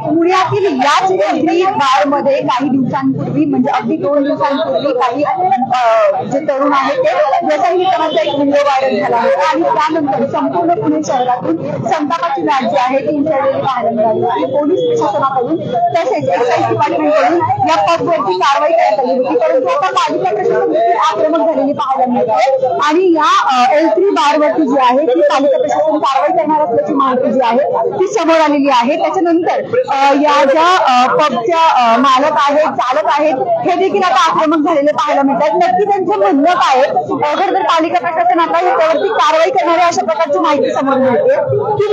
पुण्यातील याच एल3 बार मध्ये काही दिवसांपूर्वी म्हणजे अगदी 2 दिवसांपूर्वी काही जे तरुण आहेत ते व्यसनीकरणाचा एक व्हिडिओ व्हायरल झाला होता आणि त्यानंतर संपूर्ण पुणे शहरातून संतापाची लाट जी आहे ती उसळलेली पाहायला मिळाली आणि पोलीस प्रशासनाकडून तसेच एक्साईज डिपार्टमेंटकडून या पबवरती कारवाई करण्यात आली होती, परंतु आता पालिका प्रशासन आक्रमक झालेली पाहायला मिळते आणि या एल3 बारवरती जी आहे ती पालिका प्रशासन कारवाई करणार असल्याची माहिती जी आहे ती समोर आलेली आहे। त्याच्यानंतर या ज्या पबच्या मालक आहेत, चालक आहेत, हे देखील आता आक्रमक झालेले पाहायला मिळतात। नक्की त्यांचं म्हणणं काय खरं तर पालिका प्रशासन आता याच्यावरती कारवाई करणार आहे अशा प्रकारची माहिती समोर मिळते। तुमची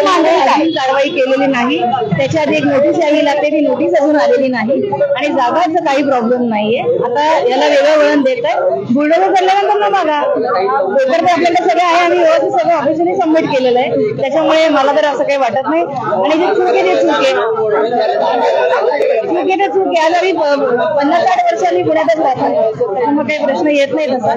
मांडणी कारवाई केलेली नाही, त्याच्या आधी एक नोटीस यावी लागते, ती नोटीस अजून आलेली नाही आणि जागाचा काही प्रॉब्लेम नाहीये। आता याला वेगळं वळण देत आहे, बुलडोजर चालल्यानंतर ना बघा पेपर ते आपल्याला सगळे आहे, आम्ही व्यवस्थित सगळं ऑफिशियली सबमिट केलेलं आहे, त्याच्यामुळे मला तर असं काही वाटत नाही। आणि जे चूक आहे ते चूक आहे, चूक आहे। आज आम्ही 50-60 वर्षांनी पुण्यातच राहतो, त्याच्यामुळे काही प्रश्न येत नाही तसा।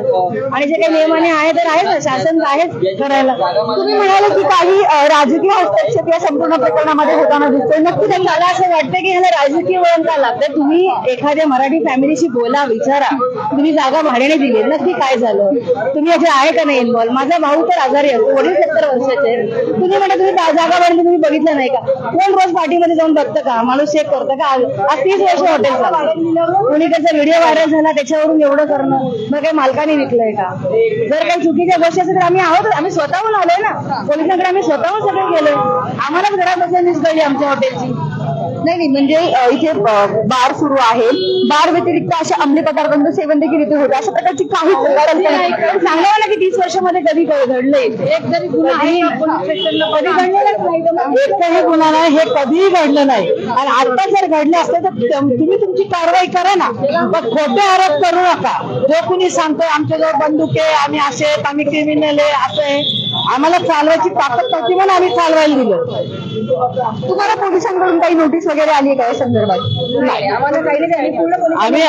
आणि जे काही नियमाने आहे तर आहेच ना, शासन आहेच करायला। तुम्ही म्हणाले की काही राजकीय हस्तक्षेप या संपूर्ण प्रकरणामध्ये होताना दिसतोय, नक्की मला असं वाटतं की ह्याला राजकीय वळण का लागतं। तुम्ही एखाद्या मराठी फॅमिलीशी बोला, विचारा, तुम्ही जागा भाड्याने दिली, नक्की काय झालं, तुम्ही याचे आहे का नाही इन्व्हॉल्व। माझा भाऊ तर आजारी असतो, वडील 70 वर्षाचे, तुम्ही म्हणा तुम्ही जागा भाड्याने तुम्ही बघितलं नाही का? कोण रोज पार्टीमध्ये जाऊन बघतं का? माणूस चेक करतं का? आज 30 वर्ष हॉटेल चालतं, कोणीकडचा व्हिडिओ व्हायरल झाला त्याच्यावरून एवढं करणं मग काही मालकाने विकलंय का? जर काही चुकीच्या गोष्टी असेल तर आम्ही आहोत, आम्ही स्वतःहून आलोय ना, पोलिसांकडे आम्ही स्वतःहून सगळं केलंय, आम्हालाच घरात बसल्या निसकळली आमच्या हॉटेलची। नाही म्हणजे इथे बार सुरू आहे, बार व्यतिरिक्त अशा अंमली पदार्थांचं सेवन देखील इथे होतं, अशा प्रकारची काही सांगा ना की 30 वर्षामध्ये कधी घडलंय? एक जरी गुन्हा आहे कधी घडलेलाच नाही, एकही गुन्हा नाही, हे कधीही घडलं नाही। आणि आता जर घडलं असतं तर तुम्ही तुमची कारवाई करा ना, पण खोटे आरोप करू नका। जो कुणी सांगतोय आमच्याजवळ बंदूक आहे, आम्ही असे आहेत, आम्ही क्रिमिनल आहे, असं आहे, आम्हाला चालवायची ताकद नव्हती म्हणून आम्ही चालवायला दिलं। तुम्हाला पोलिसांकडून काही नोटीस वगैरे आली आहे का या संदर्भात? नाही, आम्हाला काही नाही, आम्ही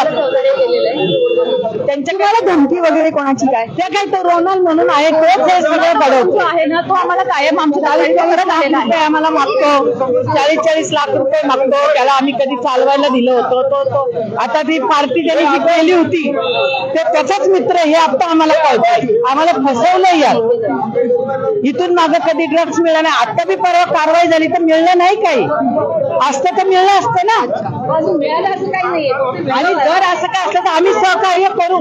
त्यांच्याकडे धमकी वगैरे कोणाची काय? त्या काय तो रोनल म्हणून आहे, तोच हे सगळं बडवतो आहे ना, तो आम्हाला कायम आमच्या आम्हाला मागतो, 40-40 लाख रुपये मागतो, त्याला आम्ही कधी चालवायला दिलं होतं। तो आता ती पार्टी त्यांनी जी केली होती ते त्याचाच मित्र हे आता आम्हाला कळतंय, आम्हाला फसवलं यार। इथून मागं कधी ड्रग्स मिळाला नाही, आता बी परवा कारवाई झाली तर मिळलं नाही, काही असतं तर मिळलं असतं ना, मिळालं असं काही नाही। आणि जर असं काय असलं तर आम्ही सहकार्य करू,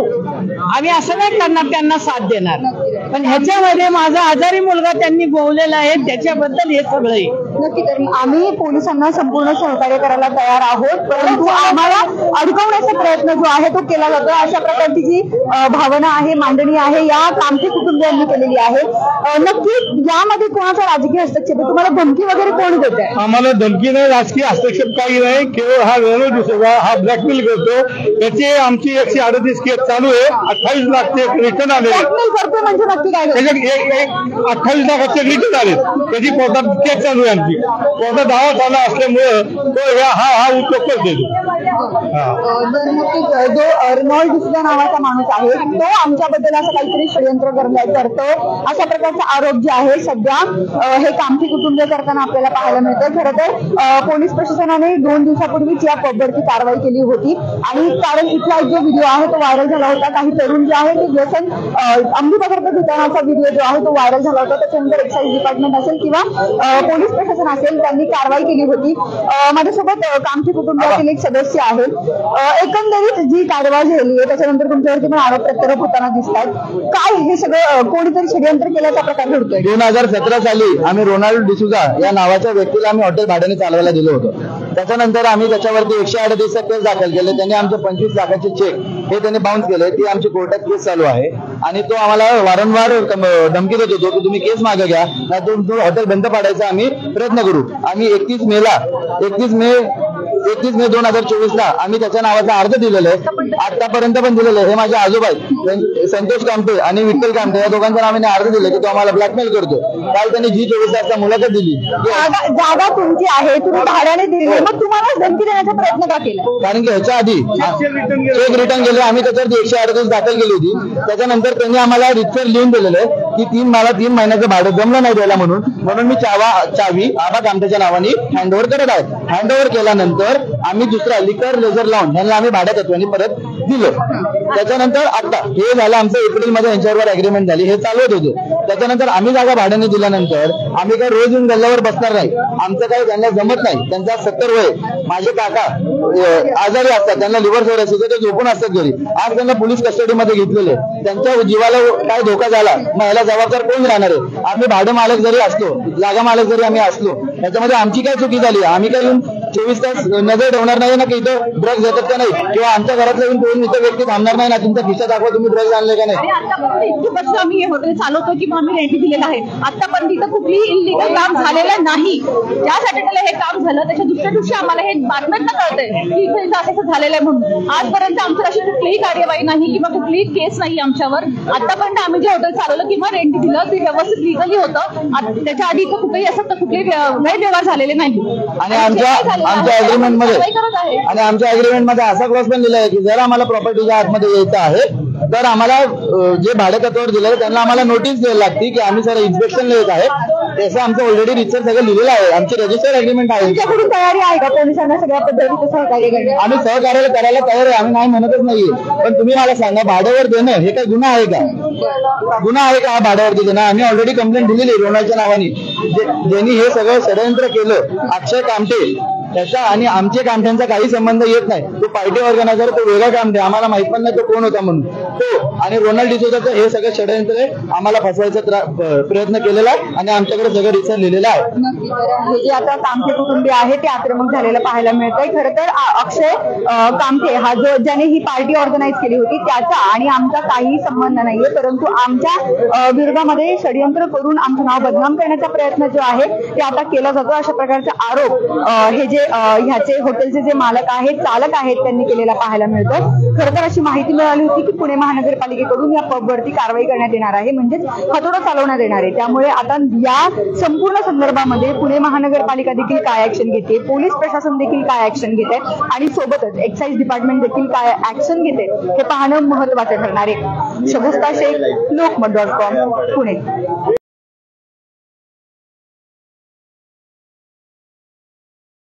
आम्ही असं नाही करणार त्यांना साथ देणार, पण ह्याच्यामध्ये माझा आजारी मुलगा त्यांनी गोवलेला आहे, त्याच्याबद्दल हे सगळं नक्की। तर आम्ही पोलिसांना संपूर्ण सहकार्य करायला तयार आहोत, परंतु आम्हाला अडकवण्याचा प्रयत्न जो आहे तो केला जातो, अशा प्रकारची जी भावना आहे, मांडणी आहे या कामठी कुटुंबियांनी केलेली आहे। नक्की यामध्ये कोणाचा राजकीय हस्तक्षेप आहे? तुम्हाला धमकी वगैरे कोण देत आहे? आम्हाला धमकी नाही, राजकीय हस्तक्षेप काही नाही, केवळ हा रणू डिसोजा हा ब्लॅकमेल करतो, त्याची आमची 138 केस चालू आहे, 28 लाख रिटर्न आले। ब्लॅकमेल करतो म्हणजे नक्की काय? 28 लाखाचे रिटर्न आले, त्याची कोर्टात केस चालू आहे आमची, कोर्टात दावा चालू असल्यामुळे तो हा उद्योग करतो। जो अर्नॉल्ड डिसोजा नावाचा माणूस आहे तो आमच्याबद्दल असं काहीतरी षडयंत्र करतो, अशा प्रकारचा आरोप जे आहे सध्या हे कामठी कुटुंब करताना आपल्याला पाहायला मिळतं। खरं तर पोलीस प्रशासनाने 2 दिवसापूर्वीच या पबवरती कारवाई केली होती आणि कारण इथला जो व्हिडिओ आहे तो व्हायरल झाला होता, काही तरुण जे आहे ते व्यसन अंमली पदार्थ घेतानाचा व्हिडिओ जो आहे तो व्हायरल झाला होता, त्याच्यानंतर एक्साईज डिपार्टमेंट असेल किंवा पोलीस प्रशासन असेल त्यांनी कारवाई केली होती। माझ्यासोबत कामठी कुटुंबातील एक सदस्य आहे, एकंदरीत जी कारवाई झाली आहे त्याच्यानंतर तुमच्यावरती पण आरोप प्रत्यारोप होताना दिसतात, काय हे सगळं कोणीतरी षडयंत्र केल्याचा प्रकार घडतोय? 2017 साली आम्ही रोनाल्ड डिसोजा या नावाच्या व्यक्तीला आम्ही हॉटेल भाड्याने चालवायला दिलं होतं, त्याच्यानंतर आम्ही त्याच्यावरती 138 केस दाखल केले, त्यांनी आमचे 25 लाखाचे चेक हे त्यांनी बाउन्स केले, ती आमची कोर्टात केस चालू आहे आणि तो आम्हाला वारंवार धमकी देत होतो की तुम्ही केस मागे घ्या, नाही हॉटेल बंद पाडायचा आम्ही प्रयत्न करू। आम्ही 31 मे 2024 ला आम्ही त्याच्या नावाचा अर्ज दिलेला आहे, आतापर्यंत पण दिलेलं आहे। हे माझे आजोबा आहेत, संतोष कामटे आणि विठ्ठल कामटे, या दोघांच्या नावाने अर्ज दिले की तो आम्हाला ब्लॅकमेल करतो। काल त्यांनी G24 तासला मुलाखत दिली, जागा तुमची आहे, तुम्ही भाड्याने दिली, मग तुम्हाला धमकी देण्याचा प्रयत्न का केला? कारण की ह्याच्या आधी चेक रिटर्न गेले, आम्ही त्याच्यावरती 138 दाखल केली होती, त्याच्यानंतर त्यांनी आम्हाला रितसर लिहून दिलेलं आहे की मला 3 महिन्याचं भाडं जमलं नाही द्यायला म्हणून मी चावी आबा कामठेच्या नावाने हँडओव्हर करत आहे. हँडओव्हर केल्यानंतर आम्ही दुसरा लिकर लेझर लावून यांना आम्ही भाड्यातत्वाने परत दिलं. त्याच्यानंतर आता हे झालं आमचं एप्रिलमध्ये यांच्यावर अग्रीमेंट झाली, हे चालवत होते. त्याच्यानंतर आम्ही जागा भाड्याने दिल्यानंतर आम्ही काही रोज येऊन गल्ल्यावर बसणार नाही, आमचं काही त्यांना जमत नाही. त्यांचा 70 वय, माझे काका आजारी असतात, त्यांना लिव्हर सिरोसिस ते झोपून असतात घरी. आज त्यांना पोलीस कस्टडीमध्ये घेतलेले, त्यांच्या जीवाला काय धोका झाला मग याला जबाबदार कोण राहणार आहे? आम्ही भाडे मालक जरी असलो, जागा मालक जरी आम्ही असलो, त्याच्यामध्ये आमची काय चुकी झाली? आम्ही काय येऊन 24 तास नजर ठेवणार नाही ना की इथं ड्रग्ज येतात का नाही, किंवा आमच्या घरातला येऊन कोण इथं व्यक्ती थांबणार नाही ना तुमचा खिशा दाखवा तुम्ही ड्रग्ज आणले का नाही. आणि आतापर्यंत इतकी वर्ष आम्ही हे हॉटेल चालवतो किंवा आम्ही रेंट दिलेलं आहे, आतापर्यंत इथं कुठलीही इलिगल काम झालेलं नाही. ज्यासाठी त्याला हे काम झालं त्याच्या दुसऱ्या दिवशी आम्हाला हे बातम्यांना कळतंय की इथे असं झालेलं आहे म्हणून. आजपर्यंत आमची अशी कुठलीही कार्यवाही नाही किंवा कुठलीही केस नाही आमच्यावर. आतापर्यंत आम्ही जे हॉटेल चालवलं किंवा रेंट दिलं ते व्यवस्थित लिगली होतं. त्याच्या आधी इथं कुठेही असं तर कुठलेही गैरव्यवहार झालेले नाही. आणि आमच्या अग्रीमेंट मध्ये असा क्लॉज पण दिला आहे की जर आम्हाला प्रॉपर्टीच्या आतमध्ये यायचं आहे तर आम्हाला जे भाडेतत्वावर दिलं त्यांना आम्हाला नोटीस द्यायला लागते की आम्ही सर इन्स्पेक्शनला येत आहे. तसं आमचं ऑलरेडी रिसर्च सगळं लिहिलेलं आहे, आमची रजिस्टर्ड अग्रीमेंट आहे. तुमच्याकडून तयारी आहे का पोलिसांना सगळ्या पद्धतीचं सहकार्य करण्यास? आम्ही सहकार्य करायला तयार आहे, आम्ही नाही म्हणतच नाहीये. पण तुम्ही मला सांगा, भाड्यावर देणं हे काय गुन्हा आहे का? गुन्हा आहे का हा भाड्यावरती देणं? आम्ही ऑलरेडी कंप्लेंट दिलेली रोनालच्या नावाने. ज्यांनी हे सगळं षडयंत्र केलं अक्षय कामठे, त्याचा आणि आमच्या कामठ्यांचा काही संबंध येत नाही. तो पार्टी ऑर्गनायझर, तो वेगळा कामठे, आम्हाला माहित पण नाही तो कोण होता म्हणून. तो आणि रोनाल्ड डिसोजाचं हे सगळं षडयंत्र आम्हाला फसवायचा प्रयत्न केलेला आहे आणि आमच्याकडे सगळं रिसर्च लिहिलेलं आहे. हे जे आता कामठे कुटुंबीय आहे ते आक्रमक झालेलं पाहायला मिळत आहे. खरं तर अक्षय कामठे हा जो ज्याने ही पार्टी ऑर्गनाईज केली होती त्याचा आणि आमचा काहीही संबंध नाहीये, परंतु आमच्या विरोधामध्ये षडयंत्र करून आमचं नाव बदनाम करण्याचा प्रयत्न जो आहे ते आता केला जातो. अशा प्रकारचा आरोप हे जे ह्याचे हॉटेलचे जे मालक आहेत, चालक आहेत, त्यांनी केलेला पाहायला मिळतो. खरं तर अशी माहिती मिळाली होती की पुणे महानगरपालिकेकडून या पबवरती कारवाई करण्यात येणार आहे, म्हणजेच हातोडा चालवण्यात येणार आहे. त्यामुळे आता या संपूर्ण संदर्भामध्ये पुणे महानगरपालिका देखील काय ऍक्शन घेते, पोलीस प्रशासन देखील काय ऍक्शन घेते आणि सोबतच एक्साइज डिपार्टमेंट देखील काय ऍक्शन घेते हे पाहणं महत्वाचं ठरणार आहे. शगुफ्ता शेख, लोकमत.com, पुणे.